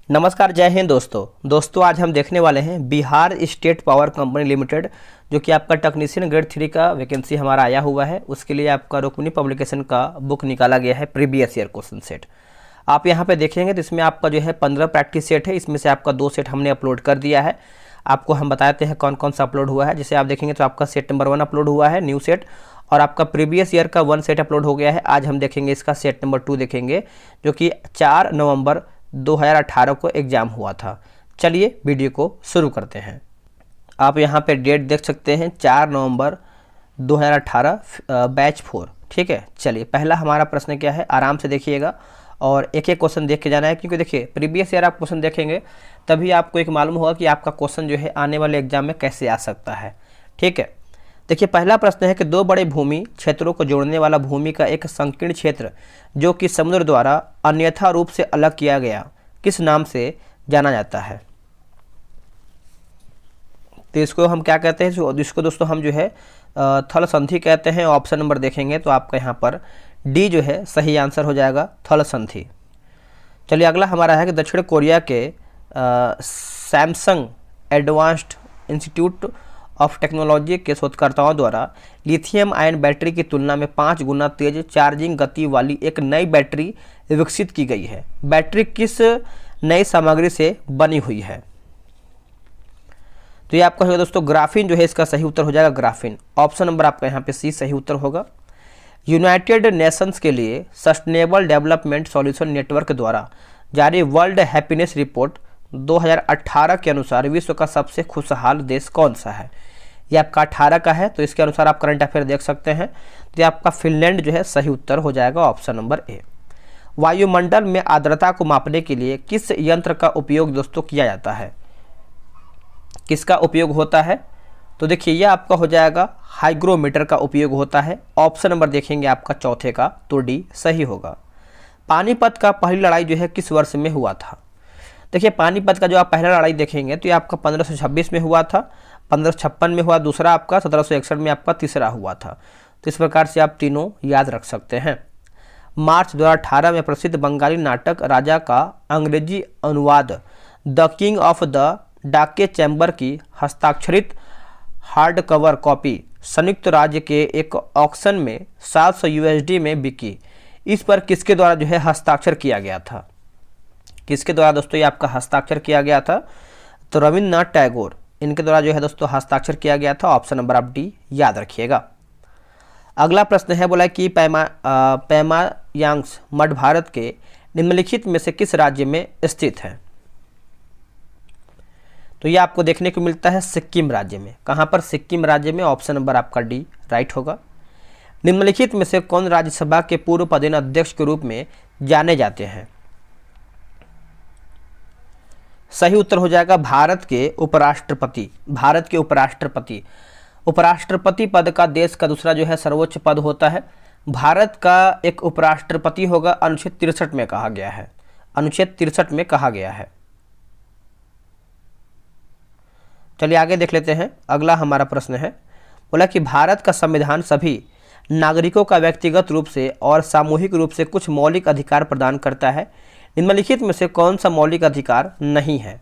नमस्कार, जय हिंद दोस्तों आज हम देखने वाले हैं Bihar state power company limited जो कि आपका टेक्नीशियन ग्रेड 3 का वैकेंसी हमारा आया हुआ है। उसके लिए आपका रुक्मिणी पब्लिकेशन का बुक निकाला गया है प्रीवियस ईयर क्वेश्चन सेट। आप यहां पे देखेंगे तो इसमें आपका जो है 15 प्रैक्टिस सेट है। इसमें से आपका 2 सेट हमने अपलोड कर दिया है। आपको हम बताते हैं कौन कौन सा अपलोड हुआ है। जैसे आप देखेंगे तो आपका सेट नंबर 1 अपलोड हुआ है, न्यू सेट, और आपका प्रीवियस ईयर का 1 सेट अपलोड हो गया है। आज हम देखेंगे इसका सेट नंबर 2 देखेंगे, जो कि 4 नवंबर 2018 को एग्ज़ाम हुआ था। चलिए वीडियो को शुरू करते हैं। आप यहाँ पे डेट देख सकते हैं, 4 नवंबर 2018 बैच 4। ठीक है, चलिए पहला हमारा प्रश्न क्या है, आराम से देखिएगा और एक एक क्वेश्चन देख के जाना है, क्योंकि देखिए प्रीवियस ईयर आप क्वेश्चन देखेंगे तभी आपको एक मालूम होगा कि आपका क्वेश्चन जो है आने वाले एग्जाम में कैसे आ सकता है। ठीक है, देखिए पहला प्रश्न है कि 2 बड़े भूमि क्षेत्रों को जोड़ने वाला भूमि का एक संकीर्ण क्षेत्र जो कि समुद्र द्वारा अन्यथा रूप से अलग किया गया किस नाम से जाना जाता है। तो इसको हम क्या कहते हैं, इसको दोस्तों हम जो है थल संधि कहते हैं। ऑप्शन नंबर देखेंगे तो आपका यहाँ पर डी जो है सही आंसर हो जाएगा, थल संधि। चलिए अगला हमारा है कि दक्षिण कोरिया के Samsung advanced institute of technology के शोधकर्ताओं द्वारा लिथियम आयन बैटरी की तुलना में 5 गुना तेज चार्जिंग गति वाली एक नई बैटरी विकसित की गई है। बैटरी किस नई सामग्री से बनी हुई है। तो ये आपका होगा दोस्तों ग्राफीन, जो है इसका सही उत्तर हो जाएगा ग्राफीन। ऑप्शन नंबर आपका यहाँ पे सी सही उत्तर होगा। यूनाइटेड नेशंस के लिए सस्टेनेबल डेवलपमेंट सॉल्यूशन नेटवर्क द्वारा जारी वर्ल्ड हैप्पीनेस रिपोर्ट 2018 के अनुसार विश्व का सबसे खुशहाल देश कौन सा है। ये आपका 18 का है, तो इसके अनुसार आप करंट अफेयर देख सकते हैं। तो ये आपका फिनलैंड जो है सही उत्तर हो जाएगा, ऑप्शन नंबर ए। वायुमंडल में आर्द्रता को मापने के लिए किस यंत्र का उपयोग दोस्तों किया जाता है, किसका उपयोग होता है। तो देखिए यह आपका हो जाएगा हाइग्रोमीटर का उपयोग होता है। ऑप्शन नंबर देखेंगे आपका चौथे का, तो डी सही होगा। पानीपत का पहली लड़ाई जो है किस वर्ष में हुआ था। देखिए पानीपत का जो आप पहला लड़ाई देखेंगे तो ये आपका 1526 में हुआ था, 1556 में हुआ दूसरा, आपका 1761 में आपका तीसरा हुआ था। तो इस प्रकार से आप तीनों याद रख सकते हैं। मार्च 2018 में प्रसिद्ध बंगाली नाटक राजा का अंग्रेजी अनुवाद the king of the Dake chamber की हस्ताक्षरित हार्ड कवर कॉपी संयुक्त राज्य के एक ऑक्शन में 700 USD में बिकी। इस पर किसके द्वारा जो है हस्ताक्षर किया गया था, किसके द्वारा दोस्तों ये आपका हस्ताक्षर किया गया था। तो रविन्द्रनाथ टैगोर, इनके द्वारा जो है दोस्तों हस्ताक्षर किया गया था। ऑप्शन नंबर आप डी याद रखिएगा। अगला प्रश्न है, बोला कि पैमायांग्स मठ भारत के निम्नलिखित में से किस राज्य में स्थित है। तो ये आपको देखने को मिलता है सिक्किम राज्य में। कहाँ पर, सिक्किम राज्य में। ऑप्शन नंबर आपका डी राइट होगा। निम्नलिखित में से कौन राज्यसभा के पूर्व पदेन अध्यक्ष के रूप में जाने जाते हैं। सही उत्तर हो जाएगा भारत के उपराष्ट्रपति। भारत के उपराष्ट्रपति, उपराष्ट्रपति पद का देश का दूसरा जो है सर्वोच्च पद होता है। भारत का एक उपराष्ट्रपति होगा, अनुच्छेद 63 में कहा गया है, अनुच्छेद 63 में कहा गया है। चलिए आगे देख लेते हैं। अगला हमारा प्रश्न है, बोला कि भारत का संविधान सभी नागरिकों का व्यक्तिगत रूप से और सामूहिक रूप से कुछ मौलिक अधिकार प्रदान करता है। निम्नलिखित में से कौन सा मौलिक अधिकार नहीं है।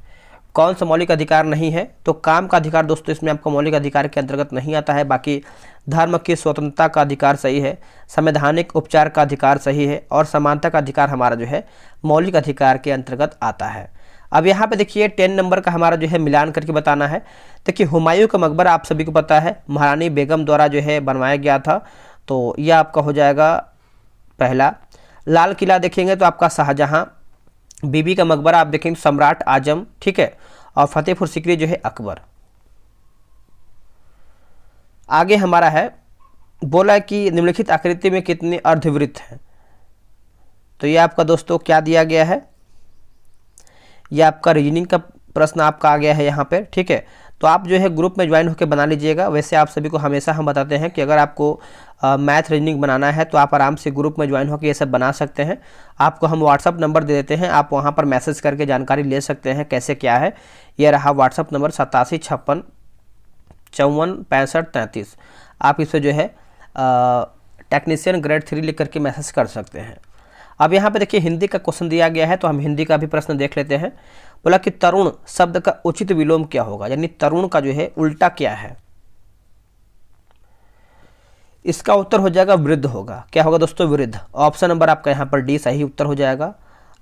कौन सा मौलिक अधिकार नहीं है, तो काम का अधिकार दोस्तों इसमें आपको मौलिक अधिकार के अंतर्गत नहीं आता है। बाकी धर्म की स्वतंत्रता का अधिकार सही है, संवैधानिक उपचार का अधिकार सही है, और समानता का अधिकार हमारा जो है मौलिक अधिकार के अंतर्गत आता है। अब यहाँ पे देखिए 10 नंबर का हमारा जो है मिलान करके बताना है। देखिए हुमायूं का मकबरा आप सभी को पता है महारानी बेगम द्वारा जो है बनवाया गया था, तो यह आपका हो जाएगा पहला। लाल किला देखेंगे तो आपका शाहजहां, बीबी का मकबरा आप देखेंगे सम्राट आजम, ठीक है, और फतेहपुर सीकरी जो है अकबर। आगे हमारा है, बोला कि निम्नलिखित आकृति में कितने अर्धवृत्त हैं। तो ये आपका दोस्तों क्या दिया गया है, ये आपका रीजनिंग का प्रश्न आपका आ गया है यहाँ पे। ठीक है, तो आप जो है ग्रुप में ज्वाइन होकर बना लीजिएगा। वैसे आप सभी को हमेशा हम बताते हैं कि अगर आपको मैथ रीजनिंग बनाना है तो आप आराम से ग्रुप में ज्वाइन होकर ये सब बना सकते हैं। आपको हम व्हाट्सअप नंबर दे देते हैं, आप वहाँ पर मैसेज करके जानकारी ले सकते हैं कैसे क्या है। ये रहा व्हाट्सअप नंबर 8756546533। आप इस पर जो है टेक्नीशियन ग्रेड 3 लिख करके मैसेज कर सकते हैं। अब यहाँ पे देखिए हिंदी का क्वेश्चन दिया गया है, तो हम हिंदी का भी प्रश्न देख लेते हैं। बोला कि तरुण शब्द का उचित विलोम क्या होगा, यानी तरुण का जो है उल्टा क्या है। इसका उत्तर हो जाएगा वृद्ध होगा। क्या होगा दोस्तों, वृद्ध। ऑप्शन नंबर आपका यहाँ पर डी सही उत्तर हो जाएगा।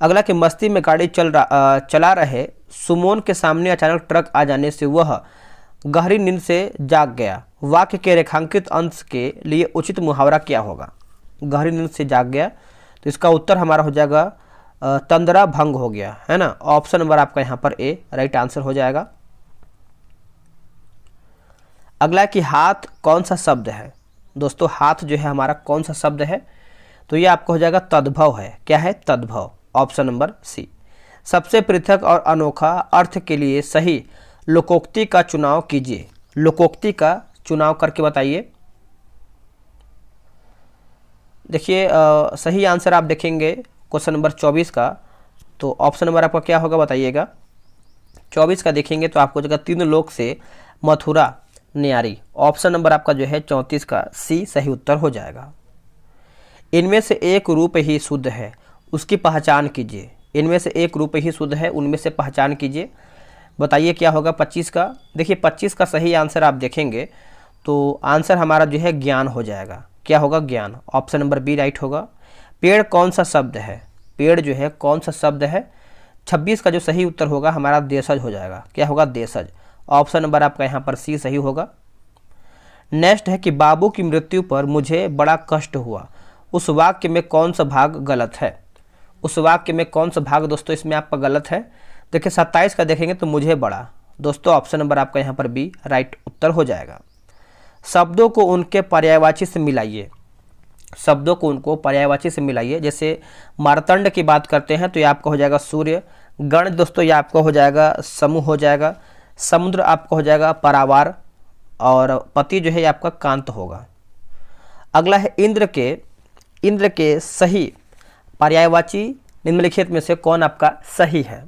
अगला कि मस्ती में गाड़ी चला रहे सुमोन के सामने अचानक ट्रक आ जाने से वह गहरी नींद से जाग गया। वाक्य के रेखांकित अंश के लिए उचित मुहावरा क्या होगा। गहरी नींद से जाग गया, तो इसका उत्तर हमारा हो जाएगा तंद्रा भंग हो गया, है ना। ऑप्शन नंबर आपका यहाँ पर ए राइट आंसर हो जाएगा। अगला कि हाथ कौन सा शब्द है। दोस्तों हाथ जो है हमारा कौन सा शब्द है, तो ये आपका हो जाएगा तद्भव है। क्या है, तद्भव। Option number C. सबसे पृथक और अनोखा अर्थ के लिए सही लोकोक्ति का चुनाव कीजिए। लोकोक्ति का चुनाव करके बताइए। देखिए सही आंसर आप देखेंगे क्वेश्चन नंबर 24 का, तो ऑप्शन नंबर आपका क्या होगा बताइएगा। 24 का देखेंगे तो आपको जगह 3 लोक से मथुरा न्यारी। ऑप्शन नंबर आपका जो है 34 का सी सही उत्तर हो जाएगा। इनमें से एक रूप ही शुद्ध है, उसकी पहचान कीजिए। इनमें से एक रूप ही शुद्ध है, उनमें से पहचान कीजिए। बताइए क्या होगा 25 का। देखिए 25 का सही आंसर आप देखेंगे तो आंसर हमारा जो है ज्ञान हो जाएगा। क्या होगा, ज्ञान। ऑप्शन नंबर बी राइट होगा। पेड़ कौन सा शब्द है, पेड़ जो है कौन सा शब्द है। 26 का जो सही उत्तर होगा हमारा देशज हो जाएगा। क्या होगा, देशज। ऑप्शन नंबर आपका यहाँ पर सी सही होगा। नेक्स्ट है कि बाबू की मृत्यु पर मुझे बड़ा कष्ट हुआ, उस वाक्य में कौन सा भाग गलत है। उस वाक्य में कौन सा भाग दोस्तों इसमें आपका गलत है। देखिए 27 का देखेंगे तो मुझे बड़ा। दोस्तों ऑप्शन नंबर आपका यहाँ पर बी राइट उत्तर हो जाएगा। शब्दों को उनके पर्यायवाची से मिलाइए। शब्दों को उनको पर्यायवाची से मिलाइए। जैसे मार्तंड की बात करते हैं तो ये आपका हो जाएगा सूर्य। गण दोस्तों ये आपका हो जाएगा समूह हो जाएगा। समुद्र आपका हो जाएगा परावार, और पति जो है ये आपका कांत होगा। अगला है इंद्र के सही पर्यायवाची निम्नलिखित में से कौन आपका सही है।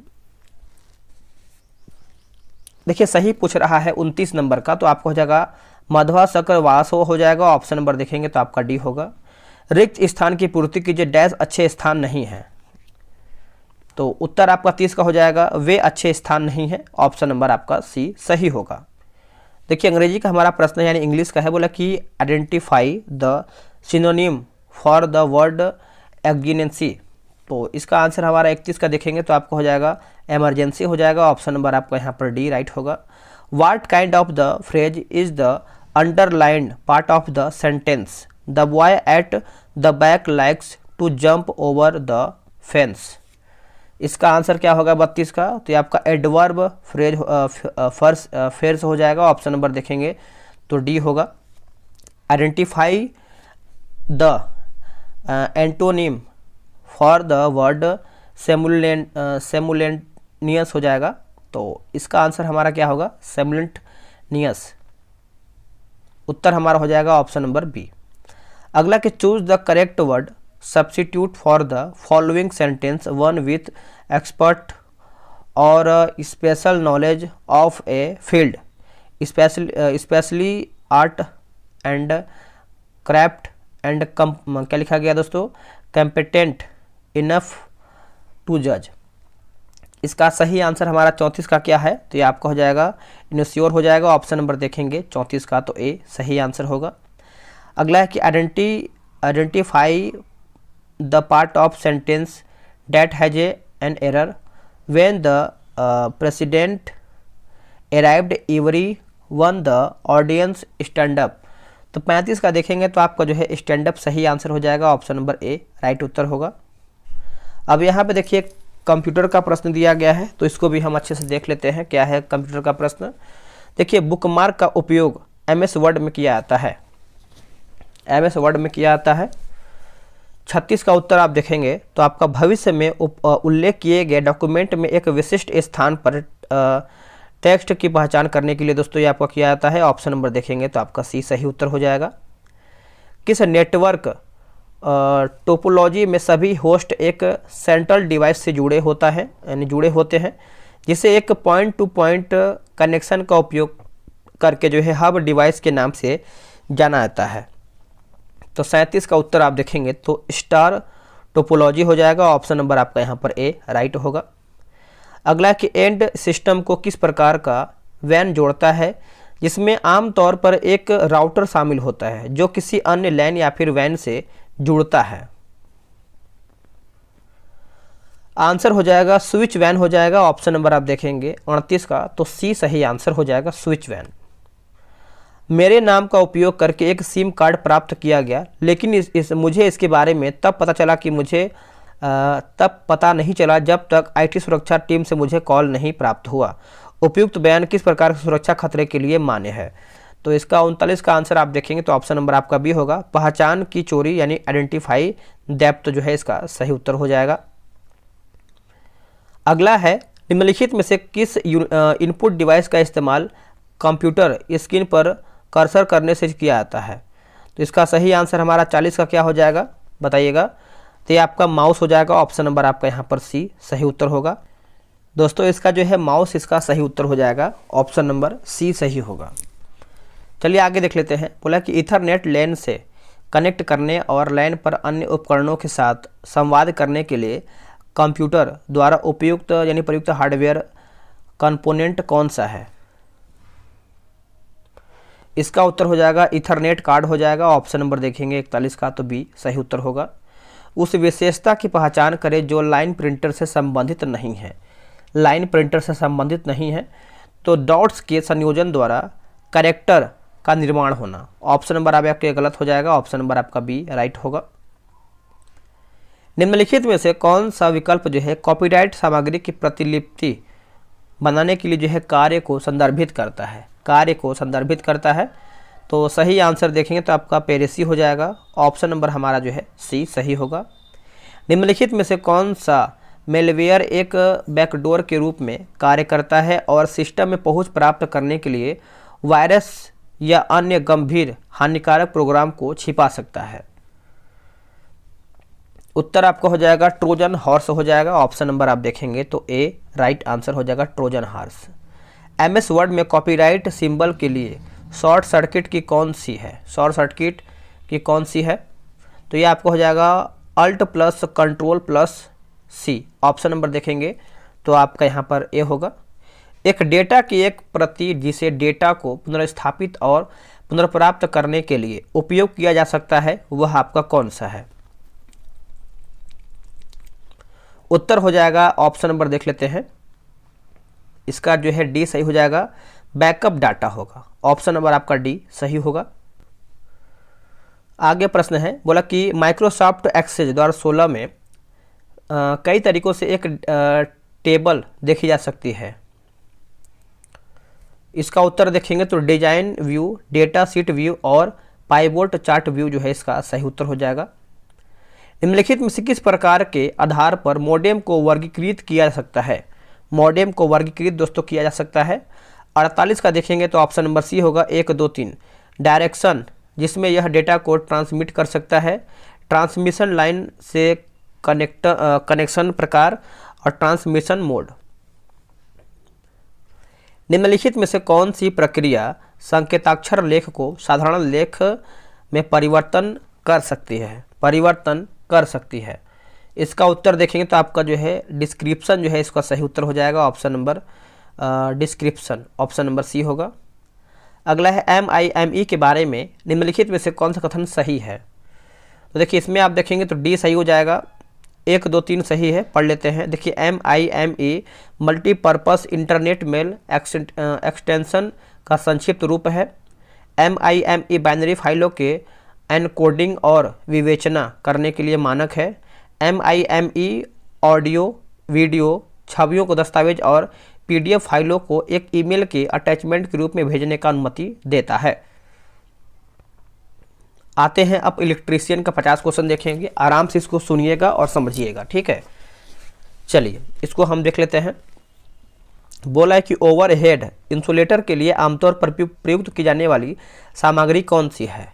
देखिए सही पूछ रहा है 29 नंबर का, तो आपको हो जाएगा मध्वा शकर वासो हो जाएगा। ऑप्शन नंबर देखेंगे तो आपका डी होगा। रिक्त स्थान की पूर्ति कीजिए, डैश अच्छे स्थान नहीं है। तो उत्तर आपका 30 का हो जाएगा, वे अच्छे स्थान नहीं है। ऑप्शन नंबर आपका सी सही होगा। देखिए अंग्रेजी का हमारा प्रश्न यानी इंग्लिश का है। बोला कि identify the synonym for the word exigency. तो इसका आंसर हमारा 31 का देखेंगे तो आपको हो जाएगा एमरजेंसी हो जाएगा। ऑप्शन नंबर आपका यहाँ पर डी राइट होगा। What kind of the phrase is the underlined part of the sentence. The boy at the back likes to jump over the fence. इसका आंसर क्या होगा 32 का, तो ये आपका एडवर्ब फ्रेज फेर्स हो जाएगा। ऑप्शन नंबर देखेंगे तो डी होगा। Identify the antonym for the word simultaneous हो जाएगा। तो इसका आंसर हमारा क्या होगा, सेमुलेंनियस। उत्तर हमारा हो जाएगा ऑप्शन नंबर बी। अगला कि choose the correct word substitute for the following sentence one with expert और special knowledge of a field specially art and craft and क्या लिखा गया दोस्तों, कॉम्पिटेंट इनफ टू जज। इसका सही आंसर हमारा 34 का क्या है, तो ये आपका हो जाएगा इनश्योर हो जाएगा। ऑप्शन नंबर देखेंगे 34 का, तो ए सही आंसर होगा। अगला है कि identify the part of sentence that has an error when the president arrived everyone the audience stand up. तो 35 का देखेंगे तो आपका जो है स्टैंड अप सही आंसर हो जाएगा। ऑप्शन नंबर ए राइट उत्तर होगा। अब यहाँ पे देखिए कंप्यूटर का प्रश्न दिया गया है, तो इसको भी हम अच्छे से देख लेते हैं क्या है कंप्यूटर का प्रश्न। देखिए बुकमार्क का उपयोग एमएस वर्ड में किया जाता है। एमएस वर्ड में किया जाता है। 36 का उत्तर आप देखेंगे तो आपका भविष्य में उल्लेख किए गए डॉक्यूमेंट में एक विशिष्ट स्थान पर टेक्स्ट की पहचान करने के लिए दोस्तों ये आपका किया जाता है। ऑप्शन नंबर देखेंगे तो आपका सी सही उत्तर हो जाएगा। किस नेटवर्क टोपोलॉजी में सभी होस्ट एक सेंट्रल डिवाइस से जुड़े होता है यानी जुड़े होते हैं, जिसे एक पॉइंट टू पॉइंट कनेक्शन का उपयोग करके जो है हब डिवाइस के नाम से जाना जाता है। तो 37 का उत्तर आप देखेंगे तो स्टार टोपोलॉजी हो जाएगा। ऑप्शन नंबर आपका यहाँ पर ए राइट होगा। अगला कि एंड सिस्टम को किस प्रकार का वैन जोड़ता है, जिसमें आमतौर पर एक राउटर शामिल होता है जो किसी अन्य लैन या फिर वैन से जुड़ता है। आंसर हो जाएगा स्विच वैन हो जाएगा। ऑप्शन नंबर आप देखेंगे 29 का, तो सी सही आंसर हो जाएगा, स्विच वैन। मेरे नाम का उपयोग करके एक सिम कार्ड प्राप्त किया गया, लेकिन मुझे इसके बारे में तब पता चला कि मुझे तब पता नहीं चला जब तक आईटी सुरक्षा टीम से मुझे कॉल नहीं प्राप्त हुआ। उपयुक्त बयान किस प्रकार के सुरक्षा खतरे के लिए मान्य है? तो इसका 39 का आंसर आप देखेंगे तो ऑप्शन नंबर आपका बी होगा, पहचान की चोरी यानी आइडेंटिफाई डेप्थ जो है इसका सही उत्तर हो जाएगा। अगला है निम्नलिखित में से किस इनपुट डिवाइस का इस्तेमाल कंप्यूटर स्क्रीन पर कर्सर करने से किया जाता है? तो इसका सही आंसर हमारा 40 का क्या हो जाएगा बताइएगा? तो ये आपका माउस हो जाएगा। ऑप्शन नंबर आपका यहाँ पर सी सही उत्तर होगा। दोस्तों इसका जो है माउस, इसका सही उत्तर हो जाएगा, ऑप्शन नंबर सी सही होगा। चलिए आगे देख लेते हैं। बोला कि ईथरनेट लैन से कनेक्ट करने और लैन पर अन्य उपकरणों के साथ संवाद करने के लिए कंप्यूटर द्वारा उपयुक्त यानी प्रयुक्त हार्डवेयर कंपोनेंट कौन सा है? इसका उत्तर हो जाएगा ईथरनेट कार्ड हो जाएगा। ऑप्शन नंबर देखेंगे 41 का, तो बी सही उत्तर होगा। उस विशेषता की पहचान करें जो लाइन प्रिंटर से संबंधित नहीं है। लाइन प्रिंटर से संबंधित नहीं है तो डॉट्स के संयोजन द्वारा कैरेक्टर का निर्माण होना। ऑप्शन नंबर आपके गलत हो जाएगा, ऑप्शन नंबर आपका बी राइट होगा। निम्नलिखित में से कौन सा विकल्प जो है कॉपीराइट सामग्री की प्रतिलिपि बनाने के लिए जो है कार्य को संदर्भित करता है? कार्य को संदर्भित करता है, तो सही आंसर देखेंगे तो आपका पेरेसी हो जाएगा। ऑप्शन नंबर हमारा जो है सी सही होगा। निम्नलिखित में से कौन सा मेलवेयर एक बैकडोर के रूप में कार्य करता है और सिस्टम में पहुंच प्राप्त करने के लिए वायरस या अन्य गंभीर हानिकारक प्रोग्राम को छिपा सकता है? उत्तर आपका हो जाएगा ट्रोजन हॉर्स हो जाएगा। ऑप्शन नंबर आप देखेंगे तो ए राइट आंसर हो जाएगा, ट्रोजन हॉर्स। एमएस वर्ड में कॉपीराइट सिंबल के लिए शॉर्ट सर्किट की कौन सी है? शॉर्ट सर्किट की कौन सी है? तो ये आपको हो जाएगा अल्ट प्लस कंट्रोल प्लस सी। ऑप्शन नंबर देखेंगे तो आपका यहाँ पर ए होगा। एक डेटा की एक प्रति जिसे डेटा को पुनर्स्थापित और पुनर्प्राप्त करने के लिए उपयोग किया जा सकता है, वह आपका कौन सा है? उत्तर हो जाएगा, ऑप्शन नंबर देख लेते हैं, इसका जो है डी सही हो जाएगा, बैकअप डाटा होगा। ऑप्शन नंबर आपका डी सही होगा। आगे प्रश्न है, बोला कि माइक्रोसॉफ्ट एक्सेल 2016 में कई तरीकों से एक टेबल देखी जा सकती है। इसका उत्तर देखेंगे तो design view, data sheet view और पाइवोट चार्ट व्यू जो है इसका सही उत्तर हो जाएगा। निम्नलिखित में से किस प्रकार के आधार पर मॉडेम को वर्गीकृत किया जा सकता है? मॉडेम को वर्गीकृत दोस्तों किया जा सकता है। 48 का देखेंगे तो ऑप्शन नंबर सी होगा, 1 2 3। डायरेक्शन, जिसमें यह डेटा को ट्रांसमिट कर सकता है। ट्रांसमिशन लाइन से कनेक्शन प्रकार और ट्रांसमिशन मोड। निम्नलिखित में से कौन सी प्रक्रिया संकेताक्षर लेख को साधारण लेख में परिवर्तन कर सकती है? परिवर्तन कर सकती है। इसका उत्तर देखेंगे तो आपका जो है डिस्क्रिप्शन जो है इसका सही उत्तर हो जाएगा। Option number description, option number C होगा। अगला है MIME के बारे में निम्नलिखित में से कौन सा कथन सही है? तो देखिए इसमें आप देखेंगे तो डी सही हो जाएगा, 1 2 3 सही है। पढ़ लेते हैं। देखिए MIME multipurpose internet mail extension का संक्षिप्त रूप है। MIME बाइनरी फाइलों के एनकोडिंग और विवेचना करने के लिए मानक है। MIME ऑडियो, वीडियो, छवियों को दस्तावेज और PDF फाइलों को एक ईमेल के अटैचमेंट के रूप में भेजने का अनुमति देता है। आते हैं अब इलेक्ट्रीशियन का 50 क्वेश्चन देखेंगे। आराम से इसको सुनिएगा और समझिएगा, ठीक है। चलिए इसको हम देख लेते हैं। बोला है कि ओवरहेड इंसुलेटर के लिए आमतौर पर प्रयुक्त की जाने वाली सामग्री कौन सी है?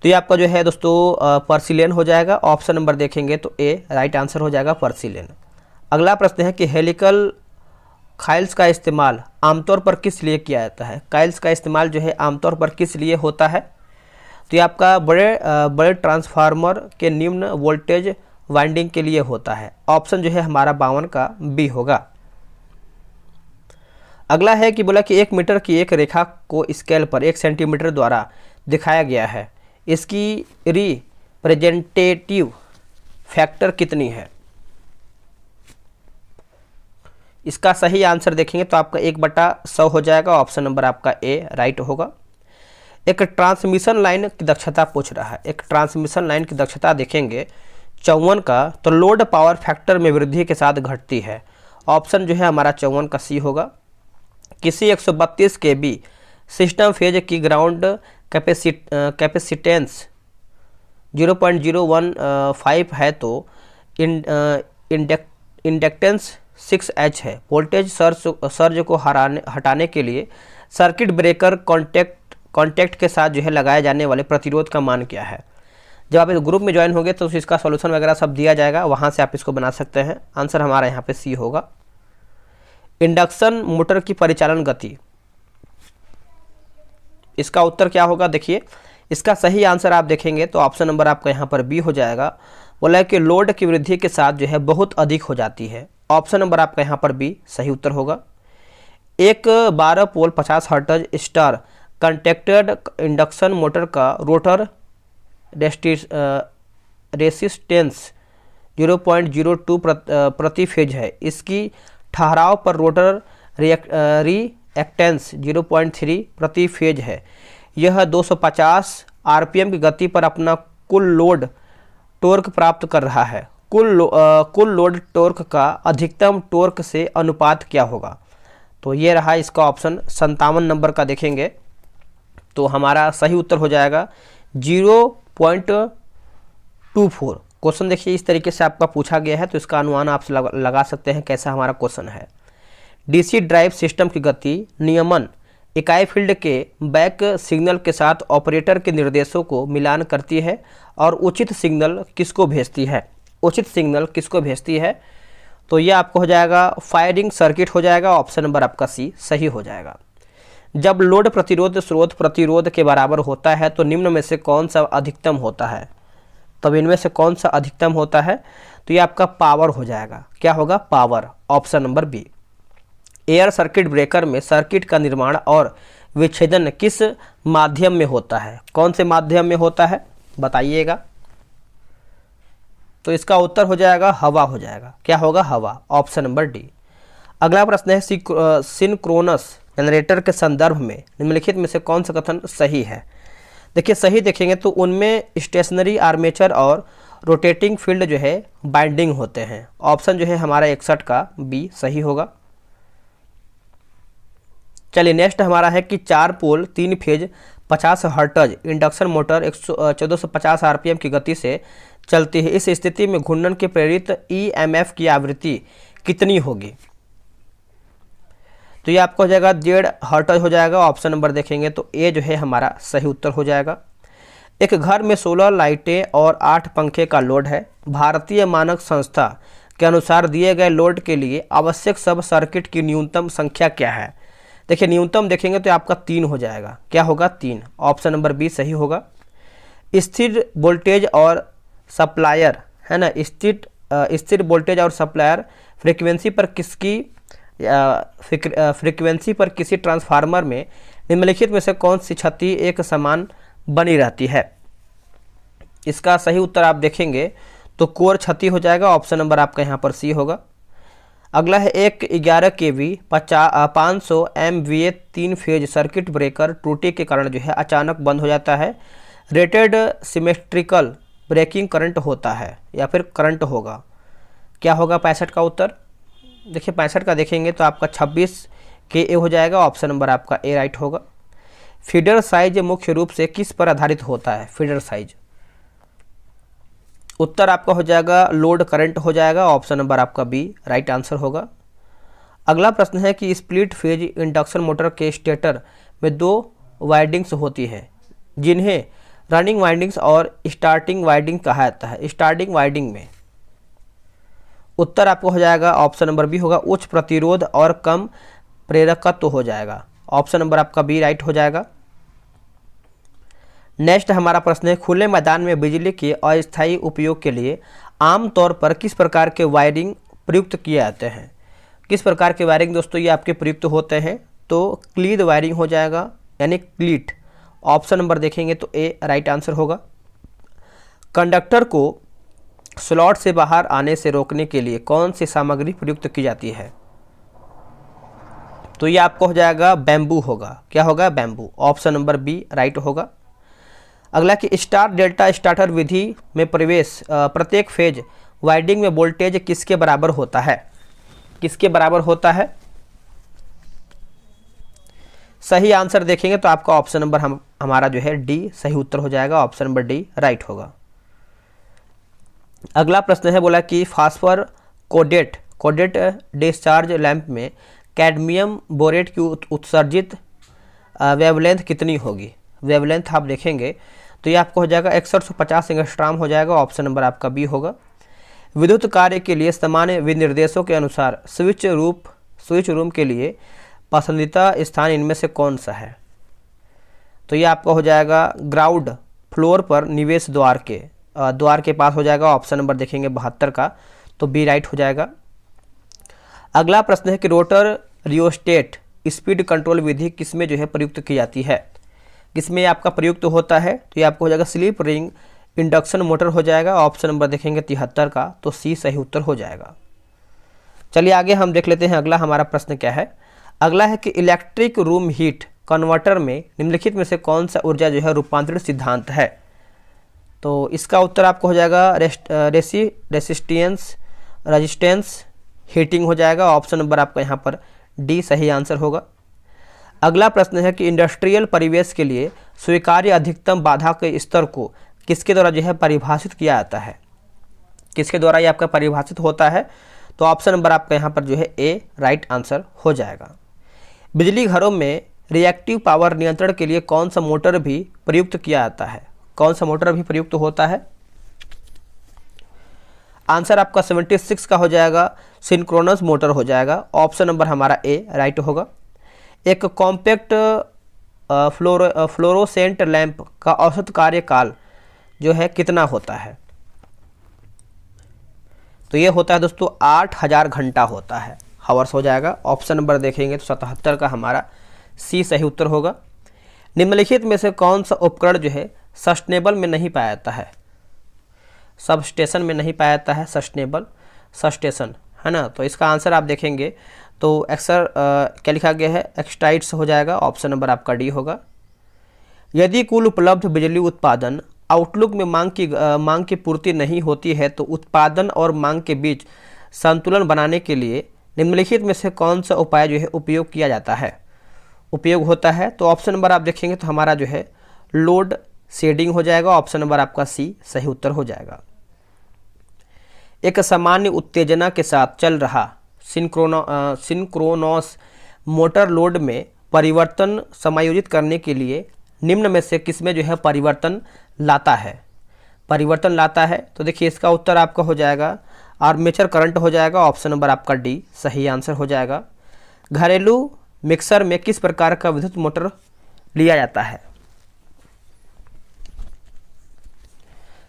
तो ये आपका जो है दोस्तों पर्सिलेन हो जाएगा। ऑप्शन नंबर देखेंगे तो ए राइट आंसर हो जाएगा, पर्सिलेन। अगला प्रश्न है कि हेलिकल काइल्स का इस्तेमाल आमतौर पर किस लिए किया जाता है? काइल्स का इस्तेमाल जो है आमतौर पर किस लिए होता है? तो ये आपका बड़े ट्रांसफार्मर के निम्न वोल्टेज वाइंडिंग के लिए होता है। ऑप्शन जो है हमारा 52 का बी होगा। अगला है कि बोला कि 1 मीटर की एक रेखा को स्केल पर 1 सेंटीमीटर द्वारा दिखाया गया है, इसकी रिप्रेजेंटेटिव फैक्टर कितनी है। इसका सही आंसर देखेंगे तो आपका 1/100 हो जाएगा। ऑप्शन नंबर आपका ए राइट होगा। एक ट्रांसमिशन लाइन की दक्षता पूछ रहा है। एक ट्रांसमिशन लाइन की दक्षता देखेंगे 54 का, तो लोड पावर फैक्टर में वृद्धि के साथ घटती है। ऑप्शन जो है हमारा 54 का सी होगा। किसी 132 kV सिस्टम फेज की ग्राउंड कैपेसिटेंस 0.015 है तो इंडक्टेंस 6H है। वोल्टेज सर्ज को हटाने के लिए सर्किट ब्रेकर कॉन्टैक्ट के साथ जो है लगाए जाने वाले प्रतिरोध का मान क्या है। जब आप इस ग्रुप में ज्वाइन होंगे तो इसका सॉल्यूशन वगैरह सब दिया जाएगा, वहाँ से आप इसको बना सकते हैं। आंसर हमारा यहाँ पे सी होगा। इंडक्शन मोटर की परिचालन गति, इसका उत्तर क्या होगा। देखिए इसका सही आंसर आप देखेंगे तो ऑप्शन नंबर आपका यहाँ पर बी हो जाएगा। बोला है कि लोड की वृद्धि के साथ जो है बहुत अधिक हो जाती है। ऑप्शन नंबर आपका यहाँ पर बी सही उत्तर होगा। एक 12 पोल 50 hertz star contacted induction motor का रोटर रेसिस्टेंस 0.02 प्रति फेज है। इसकी ठहराव पर रोटर रिएक्टेंस 0.3 प्रति फेज है। यह 250 आरपीएम की गति पर अपना कुल लोड टॉर्क प्राप्त कर रहा है। कुल लोड टॉर्क का अधिकतम टॉर्क से अनुपात क्या होगा। तो ये रहा इसका ऑप्शन 57 नंबर का। देखेंगे तो हमारा सही उत्तर हो जाएगा 0.24। क्वेश्चन देखिए इस तरीके से आपका पूछा गया है, तो इसका अनुमान आप लगा सकते हैं कैसा हमारा क्वेश्चन है। डीसी ड्राइव सिस्टम की गति नियमन इकाई फील्ड के बैक सिग्नल के साथ ऑपरेटर के निर्देशों को मिलान करती है और उचित सिग्नल किसको भेजती है। उचित सिग्नल किसको भेजती है, तो ये आपको हो जाएगा फायरिंग सर्किट हो जाएगा। ऑप्शन नंबर आपका सी सही हो जाएगा। जब लोड प्रतिरोध स्रोत प्रतिरोध के बराबर होता है तो निम्न में से कौन सा अधिकतम होता है। तब इनमें से कौन सा अधिकतम होता है, तो ये आपका पावर हो जाएगा। क्या होगा, power. Option number B. Air circuit breaker में सर्किट का निर्माण और विच्छेदन किस माध्यम में होता है। कौन से माध्यम में होता है बताइएगा। तो इसका उत्तर हो जाएगा हवा हो जाएगा। क्या होगा, हवा। Option number D. अगला प्रश्न है सिंक्रोनस जनरेटर के संदर्भ में निम्नलिखित में से कौन सा कथन सही है। देखिए सही देखेंगे तो उनमें स्टेशनरी आर्मेचर और रोटेटिंग फील्ड जो है बाइंडिंग होते हैं। ऑप्शन जो है हमारा 61 का बी सही होगा। चलिए नेक्स्ट हमारा है कि 4 पोल 3 phase 50 hertz induction motor 1450 RPM की गति से चलती है। इस स्थिति में घूर्णन के प्रेरित ईएमएफ की आवृत्ति कितनी होगी। तो ये आपको हो जाएगा 1.5 हर्ट्ज हो जाएगा। ऑप्शन नंबर देखेंगे तो ए जो है हमारा सही उत्तर हो जाएगा। एक घर में 16 लाइटें और 8 पंखे का लोड है। भारतीय मानक संस्था के अनुसार दिए गए लोड के लिए आवश्यक सब सर्किट की न्यूनतम संख्या क्या है। देखिए न्यूनतम देखेंगे तो आपका 3 हो जाएगा। क्या होगा, 3। ऑप्शन नंबर बी सही होगा। स्थिर वोल्टेज और सप्लायर है ना, स्थिर वोल्टेज और सप्लायर फ्रीक्वेंसी पर किसी ट्रांसफार्मर में निम्नलिखित में से कौन सी क्षति एक समान बनी रहती है। इसका सही उत्तर आप देखेंगे तो कोर क्षति हो जाएगा। ऑप्शन नंबर आपका यहाँ पर सी होगा। अगला है एक 11 kV 500 MVA 3 phase circuit breaker त्रुटि के कारण जो है अचानक बंद हो जाता है। रेटेड सिमेट्रिकल ब्रेकिंग करंट होता है या फिर करंट होगा। क्या होगा 65 का उत्तर। देखिए 65 का देखेंगे तो आपका 26 KA हो जाएगा। ऑप्शन नंबर आपका ए राइट होगा। फीडर साइज मुख्य रूप से किस पर आधारित होता है। फीडर साइज उत्तर आपका हो जाएगा लोड करंट हो जाएगा। ऑप्शन नंबर आपका बी राइट आंसर होगा। अगला प्रश्न है कि स्प्लिट फेज इंडक्शन मोटर के स्टेटर में 2 वाइंडिंग्स होती है जिन्हें रनिंग वाइंडिंग्स और स्टार्टिंग वाइंडिंग कहा जाता है। स्टार्टिंग वाइंडिंग में उत्तर आपको हो जाएगा ऑप्शन नंबर बी होगा उच्च प्रतिरोध और कम प्रेरकत्व हो जाएगा। ऑप्शन नंबर आपका बी राइट हो जाएगा। नेक्स्ट हमारा प्रश्न है, खुले मैदान में बिजली के अस्थायी उपयोग के लिए आमतौर पर किस प्रकार के वायरिंग प्रयुक्त किए जाते हैं। किस प्रकार के वायरिंग दोस्तों ये आपके प्रयुक्त होते हैं, तो क्लीद वायरिंग हो जाएगा, यानी क्लीट। ऑप्शन नंबर देखेंगे तो ए राइट आंसर होगा। कंडक्टर को स्लॉट से बाहर आने से रोकने के लिए कौन सी सामग्री प्रयुक्त की जाती है, तो ये आपको हो जाएगा बैम्बू होगा। क्या होगा, bamboo. Option number B right होगा। अगला कि स्टार डेल्टा स्टार्टर विधि में प्रवेश प्रत्येक फेज वाइंडिंग में वोल्टेज किसके बराबर होता है, किसके बराबर होता है। सही आंसर देखेंगे तो आपका ऑप्शन नंबर हमारा जो है डी सही उत्तर हो जाएगा। ऑप्शन नंबर डी राइट होगा। अगला प्रश्न है, बोला कि फास्फर कोडेट डिस्चार्ज लैंप में कैडमियम बोरेट की उत्सर्जित वेवलेंथ कितनी होगी। वेवलेंथ आप देखेंगे तो ये आपको हो जाएगा 6150 एंगस्ट्रॉम हो जाएगा। ऑप्शन नंबर आपका बी होगा। विद्युत कार्य के लिए सामान्य विनिर्देशों के अनुसार स्विच रूम के लिए पसंदीदा स्थान इनमें से कौन सा है, तो ये आपका हो जाएगा ग्राउंड फ्लोर पर निवेश द्वार के पास हो जाएगा। ऑप्शन नंबर देखेंगे 72 का, तो बी राइट हो जाएगा। अगला प्रश्न है कि रोटर रियोस्टेट स्पीड कंट्रोल विधि किसमें जो है प्रयुक्त की जाती है, किसमें आपका प्रयुक्त होता है, तो ये आपको हो जाएगा स्लिप रिंग इंडक्शन मोटर हो जाएगा। ऑप्शन नंबर देखेंगे 73 का, तो सी सही उत्तर हो जाएगा। चलिए आगे हम देख लेते हैं अगला हमारा प्रश्न क्या है। अगला है कि इलेक्ट्रिक रूम हीट कन्वर्टर में निम्नलिखित में से कौन सा ऊर्जा जो है रूपांतरण सिद्धांत है, तो इसका उत्तर आपको हो जाएगा रेजिस्टेंस हीटिंग हो जाएगा। ऑप्शन नंबर आपका यहाँ पर डी सही आंसर होगा। अगला प्रश्न है कि इंडस्ट्रियल परिवेश के लिए स्वीकार्य अधिकतम बाधा के स्तर को किसके द्वारा जो है परिभाषित किया जाता है, किसके द्वारा ये आपका परिभाषित होता है, तो ऑप्शन नंबर आपका यहाँ पर जो है ए राइट आंसर हो जाएगा। बिजली घरों में रिएक्टिव पावर नियंत्रण के लिए कौन सा मोटर भी प्रयुक्त किया जाता है, कौन सा मोटर भी प्रयुक्त होता है। आंसर आपका 76 का हो जाएगा, सिंक्रोनस मोटर हो जाएगा। ऑप्शन नंबर हमारा ए राइट होगा। एक कॉम्पैक्ट फ्लोरोसेंट लैंप का औसत कार्यकाल जो है कितना होता है, तो ये होता है दोस्तों 8000 घंटा होता है, हावर्स हो जाएगा। ऑप्शन नंबर देखेंगे तो 77 का हमारा सी सही उत्तर होगा। निम्नलिखित में से कौन सा उपकरण जो है सस्टेनेबल में नहीं पाया जाता है, सबस्टेशन में नहीं पाया जाता है, सबस्टेशन है ना, तो इसका आंसर आप देखेंगे तो अक्सर क्या लिखा गया है, एक्सटाइट्स हो जाएगा। ऑप्शन नंबर आपका डी होगा। यदि कुल उपलब्ध बिजली उत्पादन आउटलुक में मांग की पूर्ति नहीं होती है तो उत्पादन और मांग के बीच संतुलन बनाने के लिए निम्नलिखित में से कौन सा उपाय जो है उपयोग किया जाता है, उपयोग होता है, तो ऑप्शन नंबर आप देखेंगे तो हमारा जो है लोड शेडिंग हो जाएगा। ऑप्शन नंबर आपका सी सही उत्तर हो जाएगा। एक सामान्य उत्तेजना के साथ चल रहा सिंक्रोनस मोटर लोड में परिवर्तन समायोजित करने के लिए निम्न में से किसमें जो है परिवर्तन लाता है, तो देखिए इसका उत्तर आपका हो जाएगा आर्मेचर करंट हो जाएगा। ऑप्शन नंबर आपका डी सही आंसर हो जाएगा। घरेलू मिक्सर में किस प्रकार का विद्युत मोटर लिया जाता है,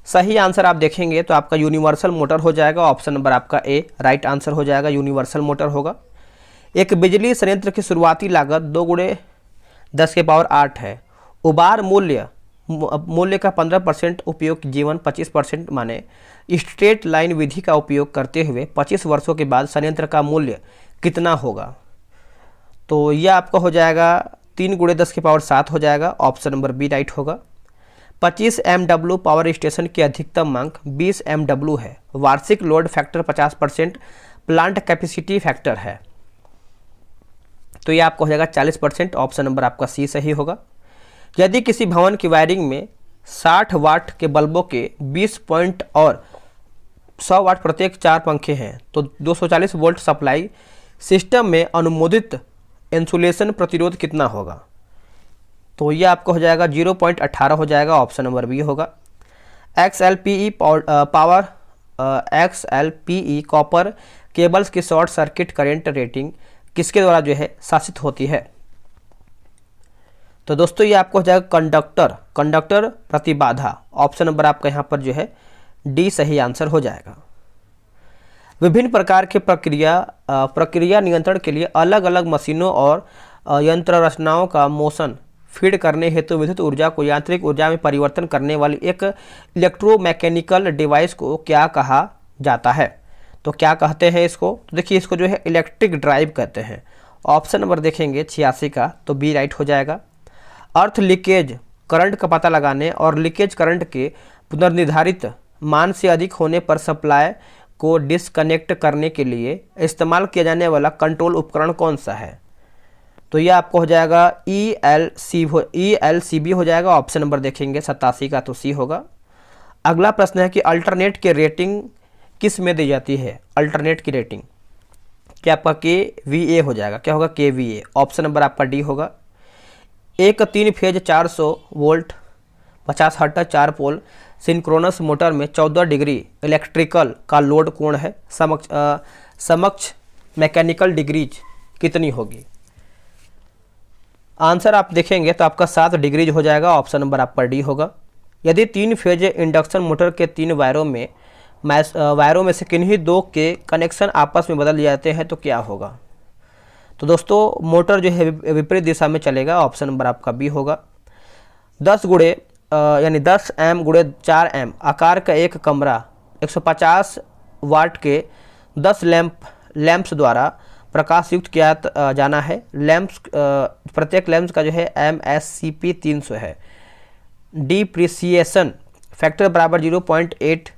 सही आंसर आप देखेंगे तो आपका यूनिवर्सल मोटर हो जाएगा। ऑप्शन नंबर आपका ए राइट आंसर हो जाएगा, यूनिवर्सल मोटर होगा। एक बिजली संयंत्र की शुरुआती लागत 2 × 10⁸ है। उबार मूल्य का 15% उपयोग जीवन 25% माने स्ट्रेट लाइन विधि का उपयोग करते हुए 25 वर्षों के बाद संयंत्र का मूल्य कितना होगा, तो यह आपका हो जाएगा 3 × 10⁷ हो जाएगा। ऑप्शन नंबर बी राइट होगा। 25 MW पावर स्टेशन की अधिकतम मांग 20 MW है। वार्षिक load factor 50% plant capacity factor है, तो ये आपको हो जाएगा 40%। ऑप्शन नंबर आपका सी सही होगा। यदि किसी भवन की वायरिंग में 60 वाट के बल्बों के 20 पॉइंट और 100 वाट प्रत्येक 4 पंखे हैं तो 240 वोल्ट सप्लाई सिस्टम में अनुमोदित इंसुलेशन प्रतिरोध कितना होगा, तो ये आपको हो जाएगा 0.18 हो जाएगा। ऑप्शन नंबर बी होगा। XLPE कॉपर केबल्स की शॉर्ट सर्किट करंट रेटिंग किसके द्वारा जो है शासित होती है, तो दोस्तों ये आपको हो जाएगा कंडक्टर, कंडक्टर प्रतिबाधा। ऑप्शन नंबर आपका यहाँ पर जो है डी सही आंसर हो जाएगा। विभिन्न प्रकार के प्रक्रिया नियंत्रण के लिए अलग अलग मशीनों और यंत्र रचनाओं का मोशन फीड करने हेतु विद्युत ऊर्जा को यांत्रिक ऊर्जा में परिवर्तन करने वाली एक इलेक्ट्रोमैकेनिकल डिवाइस को क्या कहा जाता है? तो क्या कहते हैं इसको? तो देखिए इसको जो है इलेक्ट्रिक ड्राइव कहते हैं। ऑप्शन नंबर देखेंगे 86 का, तो बी राइट हो जाएगा। अर्थ लीकेज करंट का पता लगाने और लीकेज करंट के पुनर्निर्धारित मान से अधिक होने पर सप्लाई को डिसकनेक्ट करने के लिए इस्तेमाल किया जाने वाला कंट्रोल उपकरण कौन सा है? तो ये आपको हो जाएगा ELCB हो जाएगा। ऑप्शन नंबर देखेंगे 87 का, तो सी होगा। अगला प्रश्न है कि अल्टरनेट की रेटिंग किस में दी जाती है? अल्टरनेट की रेटिंग क्या आपका KVA हो जाएगा। क्या होगा? KVA। ऑप्शन नंबर आपका डी होगा। एक 3 फेज 400 वोल्ट 50 हर्ट्ज 4 पोल सिंक्रोनस मोटर में 14 डिग्री इलेक्ट्रिकल का लोड कोण है, समक्ष मैकेनिकल डिग्रीज कितनी होगी? आंसर आप देखेंगे तो आपका 7 डिग्रीज हो जाएगा। ऑप्शन नंबर आपका डी होगा। यदि 3 फेज इंडक्शन मोटर के 3 वायरों में से किन्हीं 2 के कनेक्शन आपस में बदल जाते हैं तो क्या होगा? तो दोस्तों मोटर जो है विपरीत दिशा में चलेगा। ऑप्शन नंबर आपका बी होगा। 10 एम गुणे 4 एम आकार का एक कमरा 150 वाट के 10 लैंप्स द्वारा प्रकाश युक्त किया जाना है। लैंप्स प्रत्येक लैंप्स का जो है MSCP 300 है। डिप्रिसिएशन फैक्टर बराबर 0.8।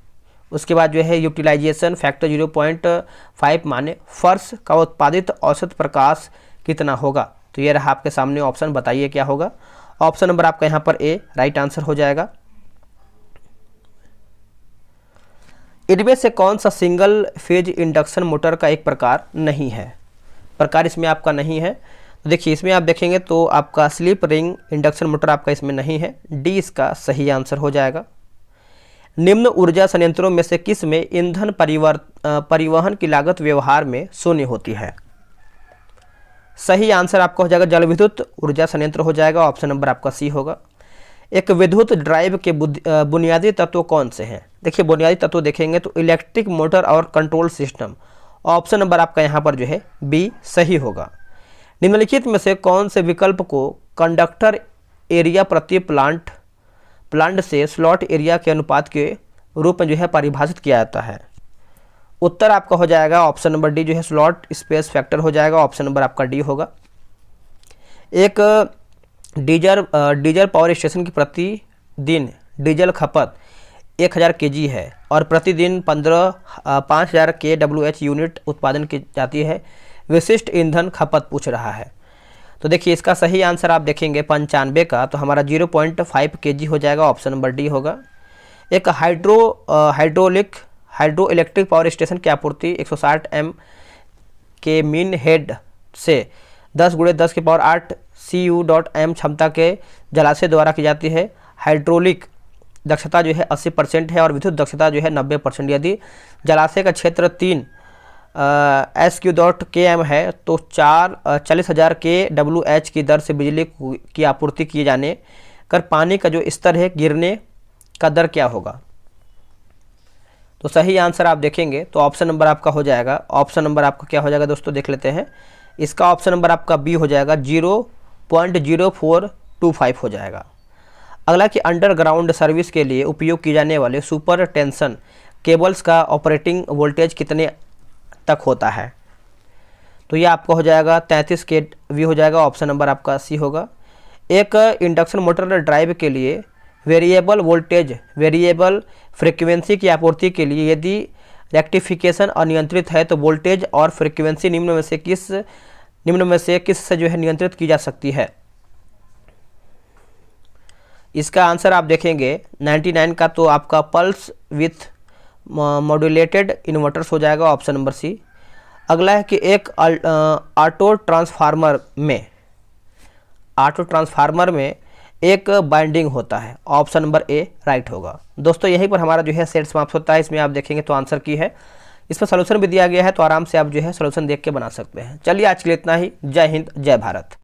उसके बाद जो है यूटिलाइजेशन फैक्टर 0.5 माने। फर्श का उत्पादित औसत प्रकाश कितना होगा? तो ये रहा आपके सामने ऑप्शन, बताइए क्या होगा। ऑप्शन नंबर आपका यहाँ पर ए राइट आंसर हो जाएगा। इनमें से कौन सा सिंगल फेज इंडक्शन मोटर का एक प्रकार नहीं है? प्रकार इसमें आपका नहीं है। तो देखिए इसमें आप देखेंगे तो आपका स्लिप रिंग इंडक्शन मोटर आपका इसमें नहीं है। डी इसका सही आंसर हो जाएगा। निम्न ऊर्जा संयंत्रों में से किस में ईंधन परिवहन की लागत व्यवहार में शून्य होती है? सही आंसर आपका हो जाएगा जल विद्युत ऊर्जा संयंत्र हो जाएगा। ऑप्शन नंबर आपका सी होगा। एक विद्युत ड्राइव के बुनियादी तत्व कौन से हैं? देखिए बुनियादी तत्व देखेंगे तो इलेक्ट्रिक मोटर और कंट्रोल सिस्टम। ऑप्शन नंबर आपका यहाँ पर जो है बी सही होगा। निम्नलिखित में से कौन से विकल्प को कंडक्टर एरिया प्रति प्लांट से स्लॉट एरिया के अनुपात के रूप में जो है परिभाषित किया जाता है? उत्तर आपका हो जाएगा ऑप्शन नंबर डी जो है स्लॉट स्पेस फैक्टर हो जाएगा। ऑप्शन नंबर आपका डी होगा। एक डीजल पावर स्टेशन की प्रतिदिन डीजल खपत 1000 kg है और प्रतिदिन 5000 kWh यूनिट उत्पादन की जाती है। विशिष्ट ईंधन खपत पूछ रहा है। तो देखिए इसका सही आंसर आप देखेंगे 95 का, तो हमारा 0.5 kg हो जाएगा। ऑप्शन नंबर डी होगा। एक हाइड्रो इलेक्ट्रिक पावर स्टेशन की आपूर्ति 160 एम के मीन हेड से 10 × 10⁸ CU.m क्षमता के जलाशय द्वारा की जाती है। हाइड्रोलिक दक्षता जो है 80% है और विद्युत दक्षता जो है 90%। यदि जलाशय का क्षेत्र 3 SQ.km है तो 40,000 kWh की दर से बिजली की आपूर्ति किए जाने कर पानी का जो स्तर है गिरने का दर क्या होगा? तो सही आंसर आप देखेंगे तो ऑप्शन नंबर आपका हो जाएगा। ऑप्शन नंबर आपका क्या हो जाएगा दोस्तों, देख लेते हैं। इसका ऑप्शन नंबर आपका बी हो जाएगा, 0.0425 हो जाएगा। अगला कि अंडरग्राउंड सर्विस के लिए उपयोग किए जाने वाले सुपर टेंशन केबल्स का ऑपरेटिंग वोल्टेज कितने तक होता है? तो ये आपका हो जाएगा 33 kV हो जाएगा। ऑप्शन नंबर आपका सी होगा। एक इंडक्शन मोटर ड्राइव के लिए वेरिएबल वोल्टेज वेरिएबल फ्रीक्वेंसी की आपूर्ति के लिए यदि रेक्टिफिकेशन अनियंत्रित है तो वोल्टेज और फ्रीक्वेंसी निम्न में से किस से जो है नियंत्रित की जा सकती है? इसका आंसर आप देखेंगे 99 का, तो आपका पल्स विथ मॉड्यूलेटेड इन्वर्टर्स हो जाएगा। Option number C. अगला है कि एक ऑटो ट्रांसफार्मर में एक बाइंडिंग होता है। ऑप्शन नंबर ए राइट होगा। दोस्तों यहीं पर हमारा जो है सेट समाप्त होता है। इसमें आप देखेंगे तो आंसर की है, इसमें सोल्यूशन भी दिया गया है, तो आराम से आप जो है सोल्यूशन देख के बना सकते हैं। चलिए आज के लिए इतना ही। जय हिंद, जय भारत।